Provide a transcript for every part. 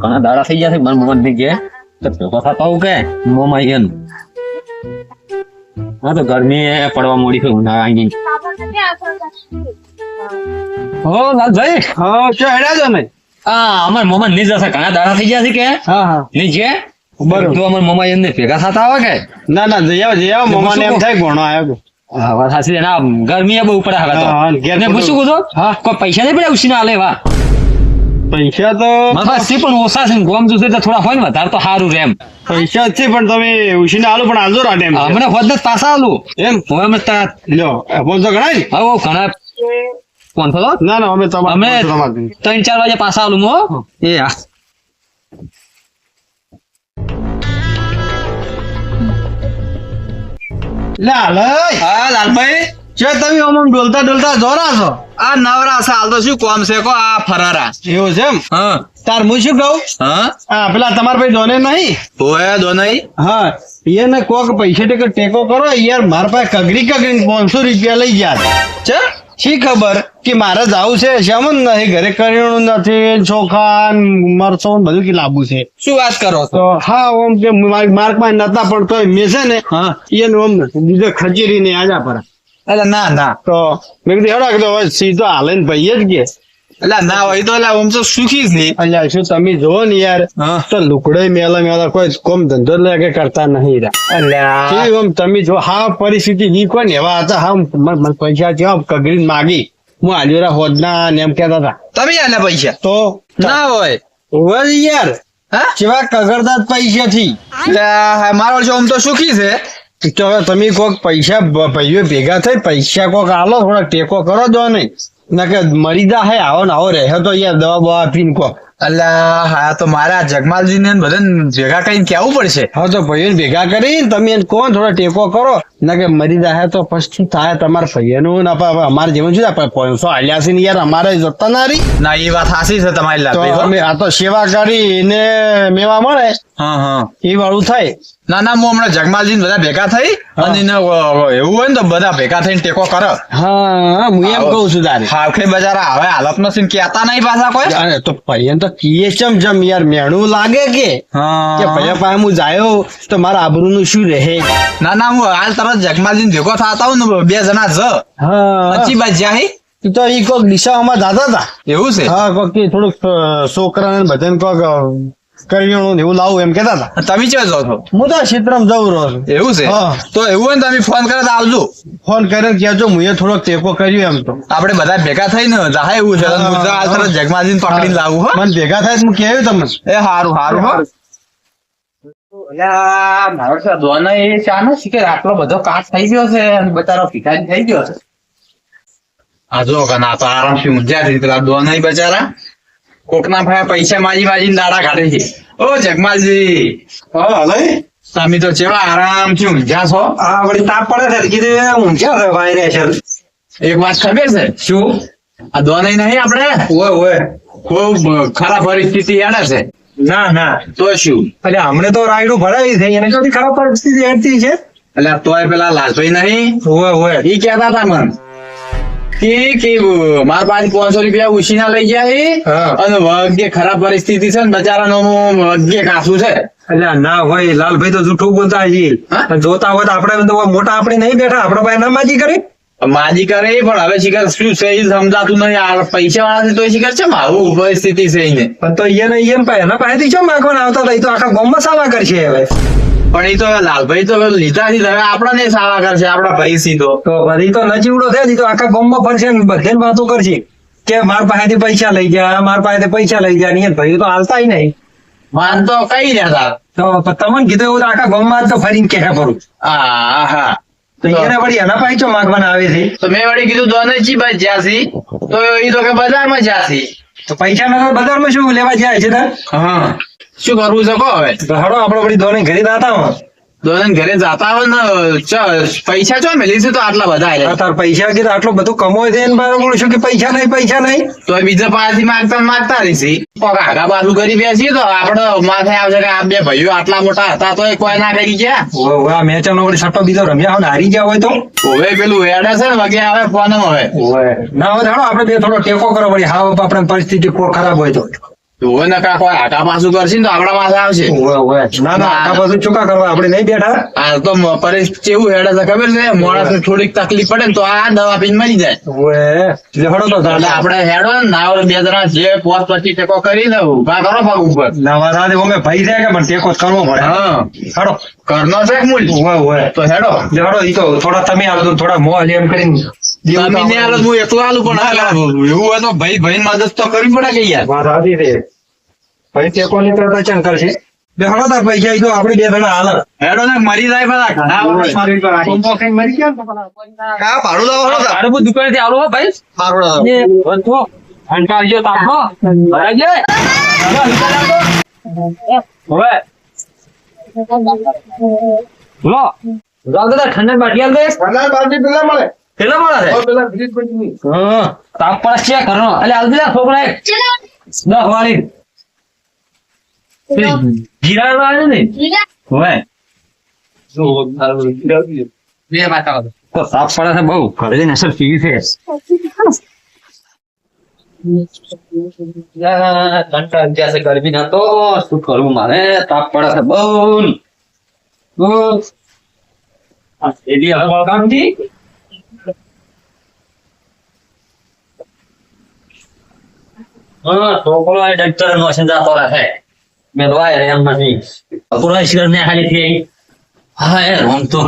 ઘણા દાડા થઈ જશે મન મન ની કે ભેગો થતા હું કે મોમાં એન હા તો ગરમી પડવા મોડી છે ઉનાળા અહીં હો લાલભાઈ હા ચો હેડા છો ને આ અમાર મોમાં ની જશે ઘણા દાડા થઈ ગયા છે કે હા હા ની છે બરોબર. તો અમાર મોમાં એમને ભેગા થતા આવે કે ના ના જઈ આવો મમ્માને એમ થાય ઘણો આવ્યો હા વાત સાચી એના ગરમી બહુ પડે હવે તો હા, ઘેર ને પડે. પૂછું કીધું હા. કોઈ પૈસા નહીં પડે ઉછીના આલે વા પૈસા તો મારા પાસે પણ ઓછા છે ને ગોમ જોશે તો થોડા હોય ને વધારે તો સારું રે એમ પૈસા જ છે પણ તમે ઉછીને આલો પણ આલજો રાટે એમ હમણાં હોદ જ પાછા આલું એમ હવે અમે તા- લ્યો 500 ગણાય ને હવે ઘણા કોણ થયો ના ના અમે અમે તમારે 3-4 વાગે પાછા આલું મો એ હા લાલય હા લાલભાઈ ચો તમે ઓમ ડોલતા ડોલતા જોરા છો આ નવરા છે હાલ તો શું કોમ છે કો આ ફરારા એવું છે એમ હા તાર હું શું કહું હા આ પેલા તમારા ભાઈ ડોને નહીં ઓય દોનાઈ હા એને કોક પૈસા ટેકો કરો યાર મારા પાસે કગરી 500 રૂપિયા લઈ ગયા છે શી ખબર કે મારે જવું છે શ્યામ નહીં ઘરે કરિયાણું નથી ચોખા ને મરચો ને બધું કે લાવવું છે શું વાત કરો છો તો હા ઓમ કે માર્ક માં નતા પણ તોય મેં છે ને હા એને ઓમ બીજો ખજેરી ને આજા પર એટલે ના ના તો મેં કીધું હેડા કીધું હવે સીધો હાલે ને ભાઈ જ કે એટલે ના હોય તો એટલે આમ તો સુખી જ નહીં અલ્યા શું તમે જોવો ને યાર હા તો લુકડે મેલા કોઈ કોમ ધંધો લાગે કરતા નહીં રહ્યા અલ્યા કેવી આમ તમે જો હા પરિસ્થિતિ વીક હોય ને એવા હતા હા મને પૈસા જેવા કગરી માગી હું આલ્યોરા હોદના ને એમ કહેતા હતા તમે આલે પૈસા તો ના હોય હોય યાર હા જેવા કગરદાર પૈસા થી એટલે મારો છો આમ તો સુખી છે તો હવે તમે કોક પૈસા ભાઈઓ ભેગા થઈ પૈસા કોક આલો થોડા ટેકો કરો દો નહીં ના કે મરી જા હે આવો ને આવો રહે તો યાર દવા બવા આપીને કોક અલ્યા હા તો મારા જગમાલજી ને બધાને ભેગા કરીને કેવું પડશે હા તો ભાઈઓ ભેગા કરી તમે એને કોણ થોડા ટેકો કરો ના કે મરી જાય તો પછી શું થાય તમારા ભાઈઓનું ના અમારે જીવન શું થાય 500 આલ્યા છે ને યાર અમારે જતા ના રહી ના એ વાત હાસી છે તમારી તો લાલભાઈ હો. અમે આ તો સેવા કરી ને મેવા મળે હા હા એ વાળું થાય ના ના હું હમણાં જગમાલજી બધા ભેગા થઈ અને એને એવું હોય ને તો બધા ભેગા થઈને ટેકો કરો હા હું એમ કઉ છું તારે હાવખે બજારા હવે હાલત નથી કેતા નહીં પાછા કોઈ અરે તો ભાઈ તો કીએ ચમ યાર મેણું લાગે કે ભાઈ પાસે હું જાયો તો મારા આબરૂ નું શું રહે ના ના હું હાલ તરત જગમાલજી ભેગો થતા હું ને 2 જણા જ હા અચી બાજ જ્યાં તો ઈ કોક દિશામાં દાદા હતા એવું છે હા કોક કે થોડુંક છોકરાને બધાને કોક કરિયાણું ને એવું લાવું એમ કેતા હતા તમે ક્યાં જાવ છો હું તો ક્ષેત્રમાં જઉં રહું છું એવું છે હા. તો એવું હોય ને તમે ફોન કરે તો આવજો ફોન કરીને કહેજો હું થોડોક ટેકો કર્યો એમ તો આપણે બધા ભેગા થઈને જાય એવું છે હા, હું તો હાલ તરત જગમાલજીને પકડીને લાવું હો મને ભેગા થાય તો હું કેવું તમને એ હારું હારું હો મારો છે દોના એ ચા નો શીખે આટલો બધો કાટ થઈ ગયો છે અને બચારો ભિખારી થઈ ગયો છે આ જો કના તો આરામથી ઊંઝા થઈ પેલા દોના બચારા કોકના ભાઈ પૈસા માજીને દાડા કાઢે છે ઓ જગમાલજી હા હલે તમે તો ચેવા આરામથી ઊંઝા છો આ વળી તાપ પડે છે કીધું ઊંઘ્યા છે ભાઈ રે છે એક વાત ખબર છે શું આ દોનાઈ નહીં આપણે ઓય ખૂબ ખરાબ પરિસ્થિતિ હેડે છે ના ના તો શું એટલે હમણે તો રાયડું ભરાવી છે એને કદી ખરાબ પરિસ્થિતિ હેઠતી છે એટલે તોય પેલા લાલભાઈ નહીં ઓય ઈ કહેતા હતા મને કે મારા પાસે 500 રૂપિયા ઉછીના લઈ ગયા છે હા. અને વગે ખરાબ પરિસ્થિતિ છે ને બચારાનો વગે કાસું છે એટલે ના હોય લાલભાઈ તો જૂઠું બોલતા હા? છે જોતા હોય તો આપણે તો મોટા આપણે નહીં બેઠા આપડે ભાઈ ના માજી કરી માજી કરે પણ હવે શિખર શું છે એ સમજાતું નહીં આ પૈસા વાળા છે તો શિખર છે આવું પરિસ્થિતિ છે એને પણ તો એને પાસે એના પાસેથી શું માંગવાના આવતા હતા? ઈ તો આખા ગામમાં સાવા કરશે હવે પણ એ તો લાલભાઈ તો લીધા થી હવે આપણાને સાવા કરશે આપણા ભાઈ સીધો તો બધી તો નજીવડો થાય ઈ તો આખા ગામમાં ફરશે ને બધે વાતો કરશે કે માર પાસેથી પૈસા લઈ ગયા માર પાસેથી પૈસા લઈ ગયા ને ભાઈ તો હાલતા નહીં વાન તો કઈ રહ્યા તો તમને કીધું એવું તો આખા ગામમાં તો ફરીને કહે ફરું હા હા તો એને વળી એના પાસે શું માંગવાના આવે છે તો મેં વળી કીધું દોનેજી ભાઈ જ્યાંસી તો એ તો કે બજારમાં જ્યાંસી તો પૈસા નગર બજારમાં શું લેવા જાય છે તાર હા શું કરવું છે કહો હવે તો હડો આપડે વળી દોને ઘરે દાતા દોન ઘરે જાતા હોય ને પૈસા ચો મેલી તો આટલા બધા આ આયા તાર પૈસા કીધું આટલું બધું કમાય છે ને મારે બોલું છું કે પૈસા નહીં તો બીજા પાસેથી માંગતા રહીશી આગા બાજુ કરી બેસી તો આપડે માથે આવશે કે આ બે ભાઈઓ આટલા મોટા હતા તો કોઈ ના કરી ગયા મેચ વળી સટ્ટો બીજો રમ્યા હોય ને હારી ગયા હોય તો હવે પેલું હેડે છે ને વગે આવે ફોન હવે ના હોય તો આપણે બે થોડો ટેકો કરો વળી હા આપણે પરિસ્થિતિ કોઈ ખરાબ હોય તો હોય ને કાંઈ કોઈ આટા પાછું કરશે ને તો આપડા પાસે આવશે ના આ બધું ચૂકા કરવા આપણે નહીં બેઠા આ તો પરિસ્થિતિ એવું હેડે છે ખબર છે માણસ થોડીક તકલીફ પડે ને તો આ દવા પીને મરી જાય લેહડો તો એટલે આપડે હેડો ને ના બે જણા જે 25 ટેકો કરી ને ઉભા કરો પગ ઉપર નવા રાતે અમે ભાઈ જાય કે પણ ટેકો જ કરવો પડે હા હેડો કરનો છે કે મૂળ તો હેડો લેહડો ઈ તો થોડા તમે આવજો થોડા મોહ એમ કરીને જમીને આલો હું એકલો આલું પણ હાલ એવું હોય તો ભાઈ ભાઈ મદદ તો કરવી પડે કે યાર વાત સાચી છે ભાઈ ટેકો ની કરતા ચંકર છે બે હળો તાર પૈસા ઈ તો આપણે બે જણા હાલ હેડો ને મરી જાય બધા ઘણા વર્ષ મારી પર મરી ગયા કા ભાડું લાવો હળો ભાડું દુકાને થી આવો ભાઈ ભાડું એ બંધો અંકારજો તાપો બરાજે હવે લો દાદા ઠંડા બાટિયા દે પંદર બાજી પેલા મળે કેટલા મળે છે પેલા ફ્રીજ બની હા તાપ પર છે કરનો એટલે આલદા છોકરા 10 વાળી જીરા વાળે ને હોય બે માતા તો તાપ પડે છે બહુ ઘરે જઈને અસર પીવી છે કંટાળ જશે ગરમી ના તો શું કરવું મારે તાપ પડે છે બહુ એડી હવે વળગામથી છોકરો ડોક્ટર નો સંજાતો રહે મેં દવાઈ રે એમ નથી પૂરા શરીર ને ખાલી થઈ હા એ રોમ તો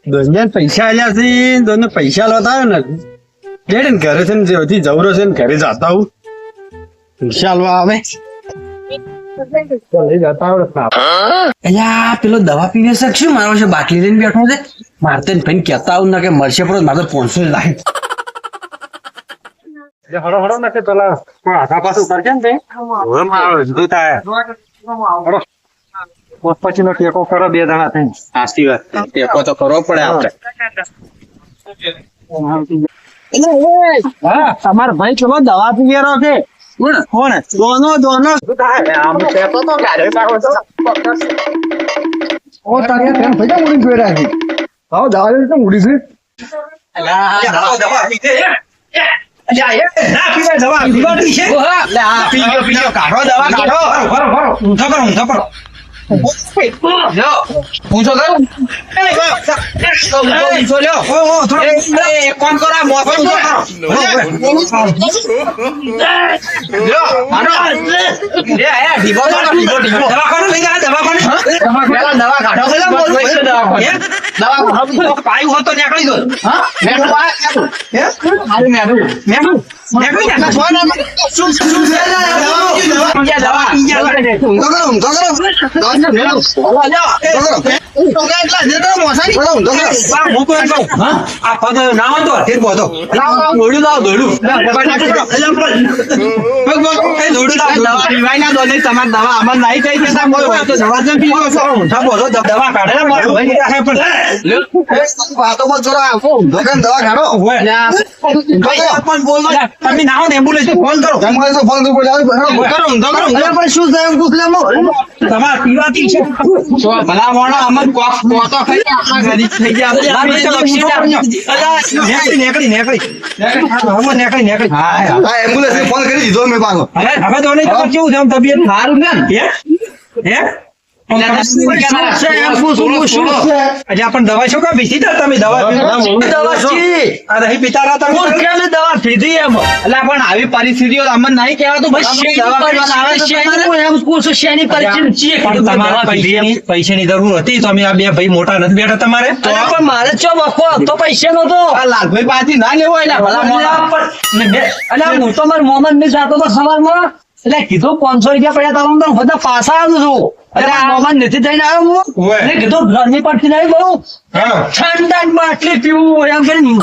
દોસ્ત પૈસા આલ્યા છે દોને પૈસા લોતા આવ્યો ને લેડે ને ઘરે છે ને જેથી જવરો છે ને ઘરે જતા હું પૈસા આલવા આવે અલ્યા પેલો દવા પીને શકશું મારો છે બાટલી લઈને બેઠો છે મારતે ભાઈ કેતા આવું ના કે મળશે પણ મારે 500 લાગે હળો હળો ના કે પેલા આખા પાછું કરશે ને તે હવે મારો જુદું થાય પછી નો ટેકો કરો બે જણા થઈને સાચી વાત ટેકો તો કરવો પડે આપણે હા તમારો ભાઈ ચલો દવા પી રહ્યો છે કોણ દોનો આમ ટેકો તો ગાડે પાડો છો ઓ તારે કેમ થઈ જા ઉડી જોઈ રાખી આવ દવા લે તો ઉડી છે અલા દવા પી દે દવા પીવાની છે લે આ પીજો કાઢો દવા કાઢો ઊંધો કરો જો પૂછો કરું પૂછો લ્યો એક કામ કરો આ મોફત પૂછો કરો લ્યો આનો એ આયા ઢીબો દવા કોણ લઈ ગયા દવા કોણ પેલા દવા કાઢો પેલા બોલ દવા કાઢો પાયું હોત તો નીકળી દો હા મેઠું આ હે હાલ મેઠું નીકળી જા શું દવા આ પગ ના હોય તો ઠીક બોતો દોડું લાવ દોડું દવા પીવાય ના દો તમારે દવા આમાં નહીં થઈ જતા તો દવા જ પીવો છો બોલો દવા કાઢે ને મારો ભાઈ વાતો મત કરો દવા કાઢો પણ બોલો તમે ના હોય એમ્બ્યુલન્સ ફોન કરો ફોન કરો શું થાય એમ પૂછ લે તમારે પીવાથી છે ભલા મોણો અમન કોક કોતો ખાઈ આપણા ઘરે થઈ ગયા નીકળી હા એમ્બ્યુલન્સ ફોન કરી દીધો મેં પાછો હવે તો નહીં તમારે કેવું છે આમ તબિયત સારું ને હે પણ દવા શું કા પીધી તમે દવા પીતા દવા પીધી એમ એટલે પણ આવી પરિસ્થિતિઓ અમને નહીં કહેવાતું પૈસાની જરૂર હતી તો અમે આ બે ભાઈ મોટા નથી બેઠા તમારે પણ મારે ચો બખો તો પૈસા નતો લાલભાઈ પાછી ના લેવો એટલે ભલા મોણા અને હું તો મારા મોહમ્મદ ને જાતો તો સવારમાં એટલે કીધું 500 રૂપિયા પડ્યા તારું તો બધા પાછા આવ્યું છું અલ્યા મોમાં નથી થઈને આવ્યો હું ઓય. મેં કીધું ઘરની પરથી નહીં બહુ હા. ઠંડા બાટલી પીવું એમ કરીને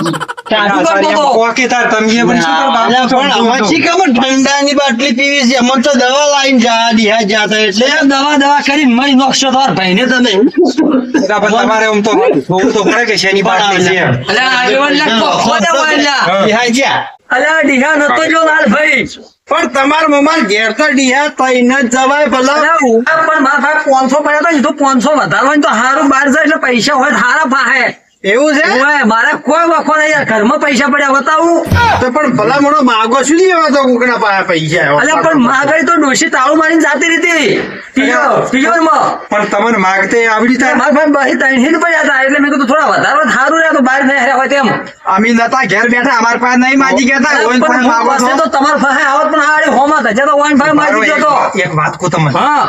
ચાલુ કરતો હતો. ઓકે તાર તમે પણ શું કરો બાપુ? પણ આમાં શી ખબર ઠંડાની બાટલી પીવી છે અમને તો દવા લાઈન જા દિહા જાતા એટલે દવા કરીને મરી નોખશો તમારા ભાઈને તમે એટલે પણ તમારે આમ તો જોવું તો પડે કે શેની બાટલી છે એમ. અલ્યા આગેવાન લાગતો ખોટા વાળ્યા. હા. દિહા જ્યાં અલ્યા ડીહા નતો જો લાલભાઈ. પણ તમાર મમ્મા ઘેર તો દિહા તઈને જ જવાય ભલા અલ્યા ઉભા પણ મારા પાસે 500 પડ્યા હતા ને, તો 500 વધારવાનું તો હારું બહાર જાય એટલે પૈસા હોય તો હારા પાહે. એવું છે ઓય, મારે કોઈ વખો નહીં યાર, ઘરમાં પૈસા પડ્યા બતાવું. તો પણ ભલા મોણો માગો શું લેવા તો કોકના પાસે પૈસા અલ્યા પણ માગડી તો ડોશી તાળું મારીને જાતી રહી તિજોરમાં. પણ તમને માગતે આવડી થાય મારા ભાઈ બહી ત્રણ હિંદ પડ્યા હતા એટલે મેં કીધું થોડા વધારો સારું રહે તો બહાર નહીં રહ્યા હોય તેમ. અમે નતા ઘેર બેઠા અમારા પાસે નહીં માજી ગયા પણ ઓઈન પાસે માગો પાસે છો. તો તમારા પાસે આવત પણ હારી હોમાં થશે તો ઓઈન પાસે મારી દીધો તો. એક વાત કહું તમને હા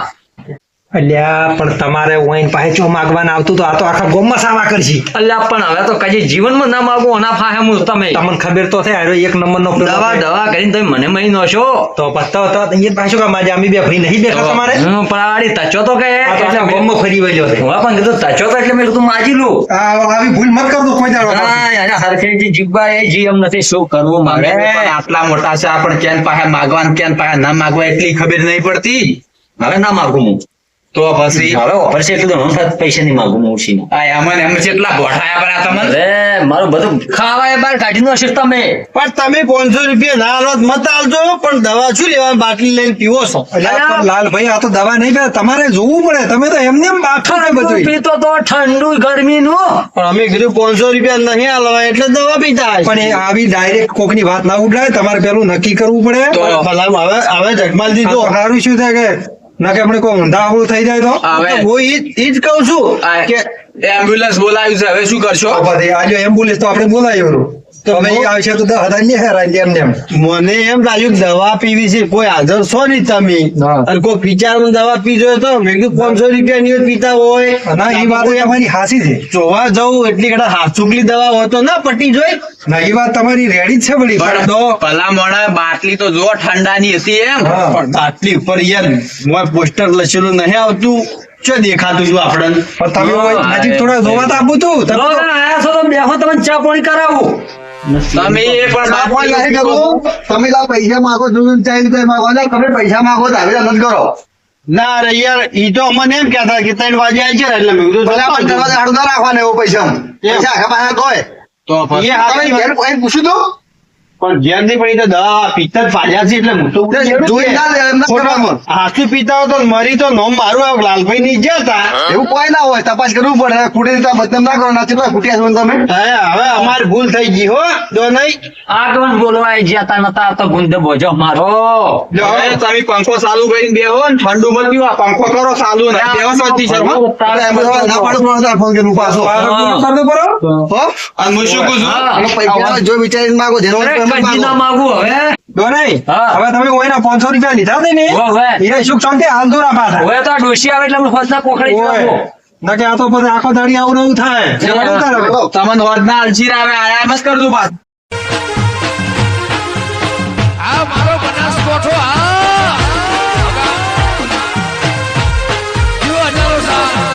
અલ્યા પણ તમારે ઓઈન પાસે ચો માગવાના આવતું તો આ તો આખા ગોમમાં સાવા કરશી. અલ્યા પણ હવે તો કદી જીવનમાં ના માગો એના પાસે હું તમે તમને ખબર તો છે હારો એક નંબરનો પેલો દવા છે. દવા કરીને તમે મને મહી નો છો. તો પત્તો તો અહીંયા પાછું કામ આજે અમે બે ભાઈ નહીં બેઠા તમારે પણ આડી તચો તો કે આ તો એટલે આખા મેં- ગોમમાં ફરી વળ્યો છે. હું પણ કીધું તચો તો એટલે મેં કીધું માજી લઉં. આવી ભૂલ મત કરતો કોઈ દાડો. હા, એને હરખેથી જીવવા એ જી એમ નથી શું કરવું અમે મારે. પણ આટલા મોટા છે આપણે કેન પાસે માગવા કેન પાસે ના માગવા એટલી ખબર નહીં પડતી. હવે ના માગું હું. તો પછી હવે ઓફર છે એટલે તો પૈસા નહીં માગું હું ઓછી. આ અમને એમ કેટલા ભોઠાયા પણ આ તમને અરે મારું બધું ખાવા એ બહાર કાઢી નો છે તમે. પણ તમે 500 રૂપિયા ના આલો તો મત આલજો પણ દવા શું લેવા બાટલી લઈને પીવો છો અલ્યા પણ લાલભાઈ આ તો દવા નહીં કરે તમારે જોવું પડે તમે તો એમને એમ બાફો ને ઠંડુ બધું. પીતો તો ઠંડુ ગરમીનું. પણ અમે કીધું 500 રૂપિયા નહીં આલવા એટલે દવા પીતા હશે. પણ એ આવી ડાયરેક્ટ કોકની વાત ના ઉડાય તમારે પેલું નક્કી કરવું પડે. તો ભલા હવે જગમાલ આ દીધો તો સારું શું થાય કે ના કે આપણે કોઈ ઊંધા આવડું થઈ જાય તો હવે હું ઈ જ કહું છું આ કે એમ્બ્યુલન્સ બોલાવ્યું છે હવે શું કરશો? આ બધે આ જો એમ્બ્યુલન્સ તો આપણે બોલાવ્યું તો હવે એ આવશે તો 10,000 લે હેરાન એમ ને એમ. મને એમ લાગ્યું કે દવા પીવી છે કોઈ હાજર છો નહીં તમે હા. અને કોઈ વિચારમાં દવા પીજો તો મેં કીધું 500 રૂપિયાની જ પીતા હોય ના એ વાત તમારી હાસી છે. જોવા જવું એટલી કડા હાથુકલી દવા હોય તો ના પટી જોઈ ના એ વાત તમારી રેડી જ છે વળી. પણ તો ભલા મોણા બાટલી તો જો ઠંડાની હતી એમ. હા. પણ આટલી ઉપર યાર મોય પોસ્ટર લખેલું નહીં આવતું શું દેખાતું હતું આપણને પણ તમે હા, નજીક થોડા જોવા તો આપું તું તમે લો, આયા છો તો બેહો, તમને ચા પાણી કરાવું. તમે એ પણ બાટલી તમે પૈસા માંગો છો 4 રૂપિયા માંગો તમે પૈસા માંગો તો આવી નથી કરો ના રે યાર ઈ તો અમને એમ કહેતા કે 3 વાગે આવી છે ને એટલે મેં કીધું રાખવાના એવો પૈસા આખા પાસે કોઈ તો પછી પૂછ્યું તો પણ જેમ નહીં પડી તો દવા પીતા જ પાડ્યા છે એટલે હું તો હાથું પીતા હોય તો મરી તો નોમ મારું આવે લાલભાઈ ની જતા એવું કોઈ ના હોય તપાસ કરવું પડે કુટી રીતે બદનામ ના કરો નથી કુટિયા છો તમે હવે અમારી ભૂલ થઈ ગઈ હો જો નહીં આગમન બોલવા જતા નતા આ તો ગુંદ બોજો મારો. હવે તમે પંખો ચાલુ કરીને બેહો ને ઠંડુ મત પીવો. આ પંખો કરો ચાલુ ને બેહો શાંતિ શર્મા. ફોન કરી પાછો કરતો બરો હો અને હું શું કહું છું? હા. પૈસા જો વિચારીને માગો જેનો અરે કદી ના માગું હવે. દો નહીં હા. હવે તમે કોઈના 500 રૂપિયા લીધા હતા ને હવે એ સુખ શાંતિ હાલ દોરા પાછા હવે તો આ ડોશી આવે એટલે અમે હોજના પોખડી જ ઓય. નાખો. ના કે આ તો પછી આખો દાડી આવું નવું થાય. હા. ઉતારો. તમને હોદના અલજીર આવે આયા એમ જ કરજો પાછું.